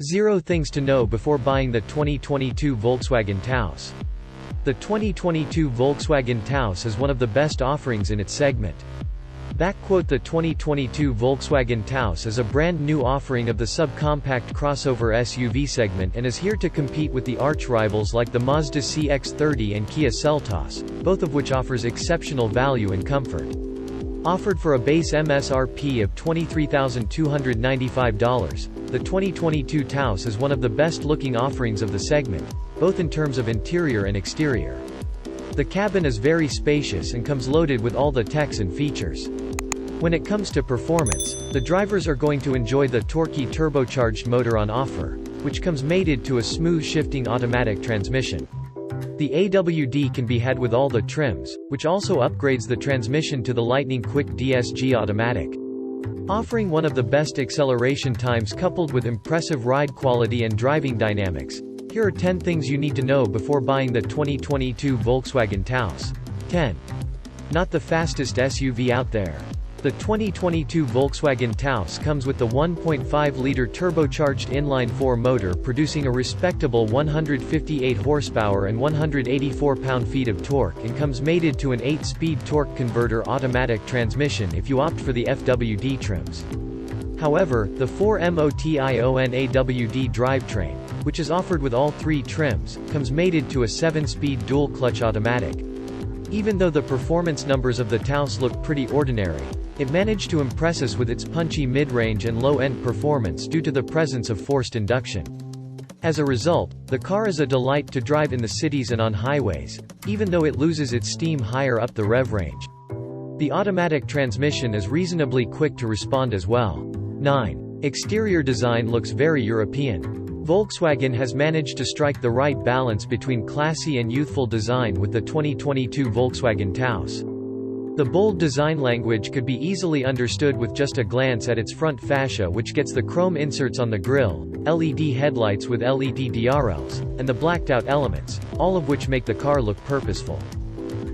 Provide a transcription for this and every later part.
0 Things to know before buying the 2022 Volkswagen Taos. The 2022 Volkswagen Taos is one of the best offerings in its segment. The 2022 Volkswagen Taos is a brand new offering of the subcompact crossover SUV segment and is here to compete with the arch-rivals like the Mazda CX-30 and Kia Seltos, both of which offers exceptional value and comfort. Offered for a base MSRP of $23,295, the 2022 Taos is one of the best-looking offerings of the segment, both in terms of interior and exterior. The cabin is very spacious and comes loaded with all the techs and features. When it comes to performance, the drivers are going to enjoy the torquey turbocharged motor on offer, which comes mated to a smooth shifting automatic transmission. The AWD can be had with all the trims, which also upgrades the transmission to the lightning-quick DSG automatic. Offering one of the best acceleration times coupled with impressive ride quality and driving dynamics, here are 10 things you need to know before buying the 2022 Volkswagen Taos. 10. Not the fastest SUV out there. The 2022 Volkswagen Taos comes with the 1.5-liter turbocharged inline-4 motor producing a respectable 158 horsepower and 184 pound-feet of torque and comes mated to an 8-speed torque converter automatic transmission if you opt for the FWD trims. However, the 4MOTION AWD drivetrain, which is offered with all 3 trims, comes mated to a 7-speed dual-clutch automatic. Even though the performance numbers of the Taos look pretty ordinary, it managed to impress us with its punchy mid-range and low-end performance due to the presence of forced induction. As a result, the car is a delight to drive in the cities and on highways, even though it loses its steam higher up the rev range. The automatic transmission is reasonably quick to respond as well. 9. Exterior design looks very European. Volkswagen has managed to strike the right balance between classy and youthful design with the 2022 Volkswagen Taos. The bold design language could be easily understood with just a glance at its front fascia, which gets the chrome inserts on the grille, LED headlights with LED DRLs, and the blacked-out elements, all of which make the car look purposeful.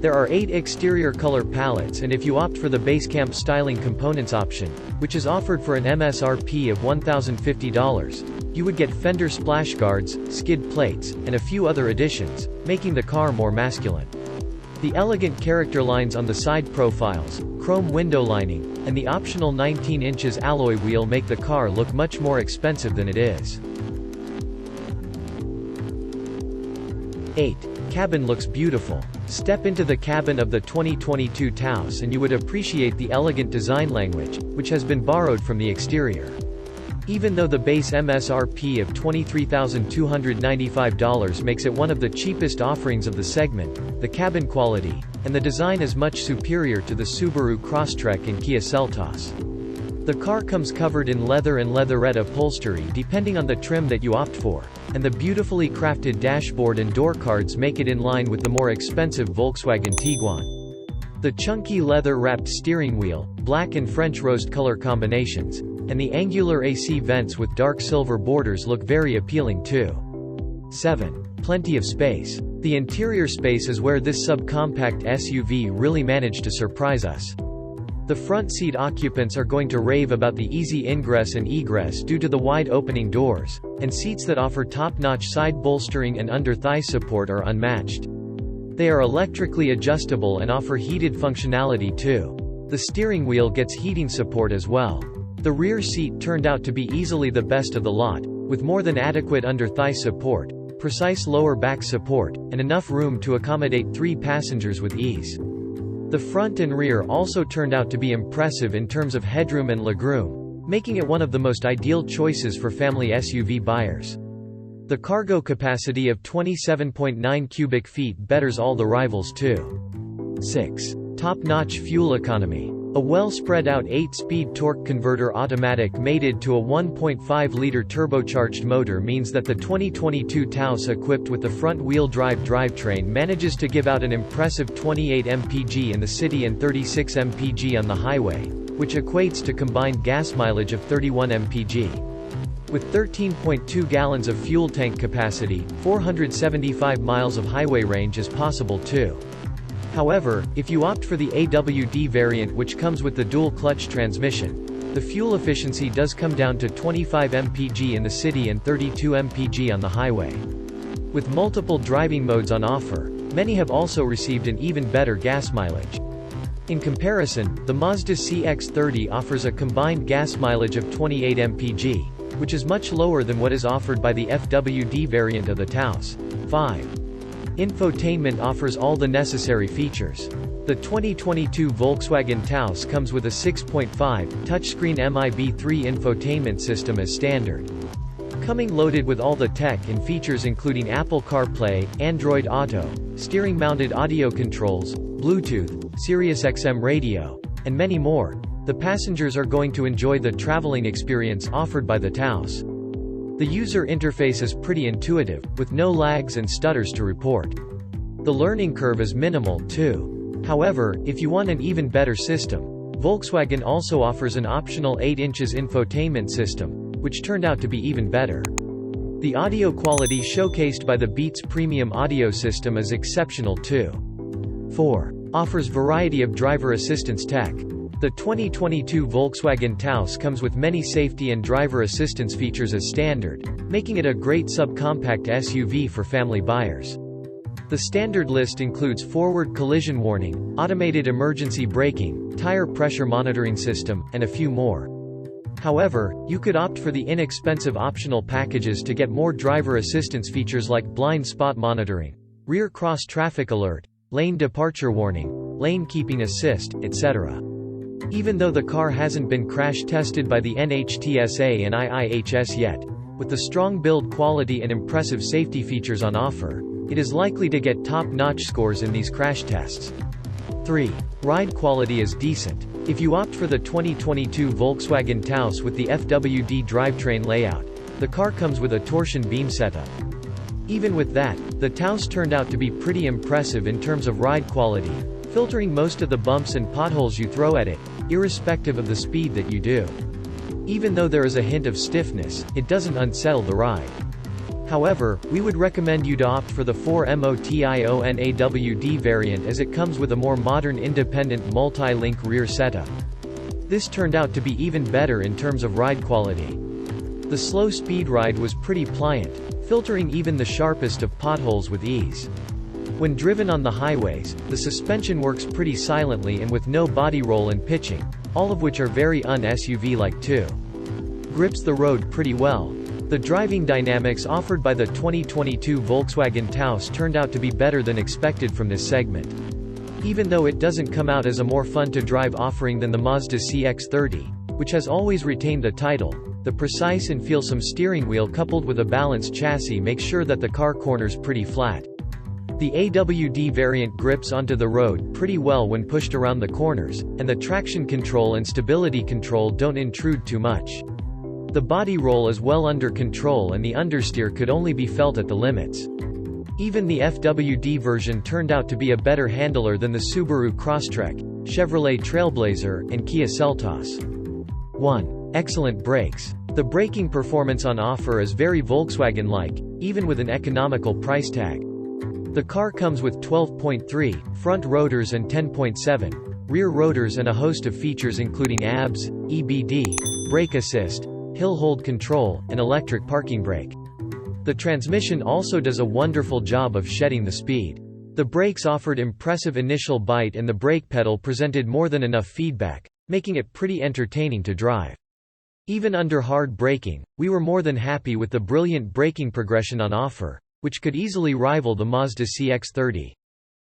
There are 8 exterior color palettes, and if you opt for the Basecamp styling components option, which is offered for an MSRP of $1,050, you would get fender splash guards, skid plates, and a few other additions, making the car more masculine. The elegant character lines on the side profiles, chrome window lining, and the optional 19 inches alloy wheel make the car look much more expensive than it is. 8. Cabin looks beautiful. Step into the cabin of the 2022 Taos and you would appreciate the elegant design language, which has been borrowed from the exterior. Even though the base MSRP of $23,295 makes it one of the cheapest offerings of the segment, the cabin quality and the design is much superior to the Subaru Crosstrek and Kia Seltos. The car comes covered in leather and leatherette upholstery depending on the trim that you opt for, and the beautifully crafted dashboard and door cards make it in line with the more expensive Volkswagen Tiguan. The chunky leather-wrapped steering wheel, black and French rose color combinations, and the angular AC vents with dark silver borders look very appealing too. 7. Plenty of space. The interior space is where this subcompact SUV really managed to surprise us. The front seat occupants are going to rave about the easy ingress and egress due to the wide opening doors, and seats that offer top-notch side bolstering and under-thigh support are unmatched. They are electrically adjustable and offer heated functionality too. The steering wheel gets heating support as well. The rear seat turned out to be easily the best of the lot, with more than adequate under-thigh support, precise lower back support, and enough room to accommodate 3 passengers with ease. The front and rear also turned out to be impressive in terms of headroom and legroom, making it one of the most ideal choices for family SUV buyers. The cargo capacity of 27.9 cubic feet betters all the rivals too. 6. Top-notch fuel economy. A well-spread-out 8-speed torque converter automatic mated to a 1.5-liter turbocharged motor means that the 2022 Taos equipped with the front-wheel drive drivetrain manages to give out an impressive 28 mpg in the city and 36 mpg on the highway, which equates to combined gas mileage of 31 mpg. With 13.2 gallons of fuel tank capacity, 475 miles of highway range is possible too. However, if you opt for the AWD variant, which comes with the dual-clutch transmission, The fuel efficiency does come down to 25 mpg in the city and 32 mpg on the highway. With multiple driving modes on offer, many have also received an even better gas mileage. In comparison, the Mazda CX-30 offers a combined gas mileage of 28 mpg, which is much lower than what is offered by the FWD variant of the Taos. 5. Infotainment offers all the necessary features. The 2022 Volkswagen Taos comes with a 6.5 touchscreen MIB3 infotainment system as standard. Coming loaded with all the tech and features including Apple CarPlay, Android Auto, steering-mounted audio controls, Bluetooth, SiriusXM radio, and many more, the passengers are going to enjoy the traveling experience offered by the Taos. The user interface is pretty intuitive, with no lags and stutters to report. The learning curve is minimal, too. However, if you want an even better system, Volkswagen also offers an optional 8 inches infotainment system, which turned out to be even better. The audio quality showcased by the Beats premium audio system is exceptional too. 4. Offers variety of driver assistance tech. The 2022 Volkswagen Taos comes with many safety and driver assistance features as standard, making it a great subcompact SUV for family buyers. The standard list includes forward collision warning, automated emergency braking, tire pressure monitoring system, and a few more. However, you could opt for the inexpensive optional packages to get more driver assistance features like blind spot monitoring, rear cross traffic alert, lane departure warning, lane keeping assist, etc. Even though the car hasn't been crash tested by the NHTSA and IIHS yet, with the strong build quality and impressive safety features on offer, it is likely to get top-notch scores in these crash tests. 3. Ride quality is decent. If you opt for the 2022 Volkswagen Taos with the FWD drivetrain layout, the car comes with a torsion beam setup. Even with that, the Taos turned out to be pretty impressive in terms of ride quality, filtering most of the bumps and potholes you throw at it, irrespective of the speed that you do. Even though there is a hint of stiffness, it doesn't unsettle the ride. However, we would recommend you to opt for the 4MOTIONAWD variant as it comes with a more modern independent multi-link rear setup. This turned out to be even better in terms of ride quality. The slow speed ride was pretty pliant, filtering even the sharpest of potholes with ease. When driven on the highways, the suspension works pretty silently and with no body roll and pitching, all of which are very un-SUV-like too. Grips the road pretty well. The driving dynamics offered by the 2022 Volkswagen Taos turned out to be better than expected from this segment. Even though it doesn't come out as a more fun-to-drive offering than the Mazda CX-30, which has always retained the title, the precise and feelsome steering wheel coupled with a balanced chassis makes sure that the car corners pretty flat. The AWD variant grips onto the road pretty well when pushed around the corners, and the traction control and stability control don't intrude too much. The body roll is well under control and the understeer could only be felt at the limits. Even the FWD version turned out to be a better handler than the Subaru Crosstrek, Chevrolet Trailblazer, and Kia Seltos. 1. Excellent brakes. The braking performance on offer is very Volkswagen-like, even with an economical price tag. The car comes with 12.3 front rotors and 10.7 rear rotors and a host of features including ABS, EBD, brake assist, hill hold control, and electric parking brake. The transmission also does a wonderful job of shedding the speed. The brakes offered impressive initial bite and the brake pedal presented more than enough feedback, making it pretty entertaining to drive. Even under hard braking, we were more than happy with the brilliant braking progression on offer, which could easily rival the Mazda CX-30.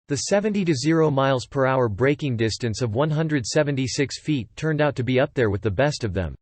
The 70 to 0 mph braking distance of 176 feet turned out to be up there with the best of them.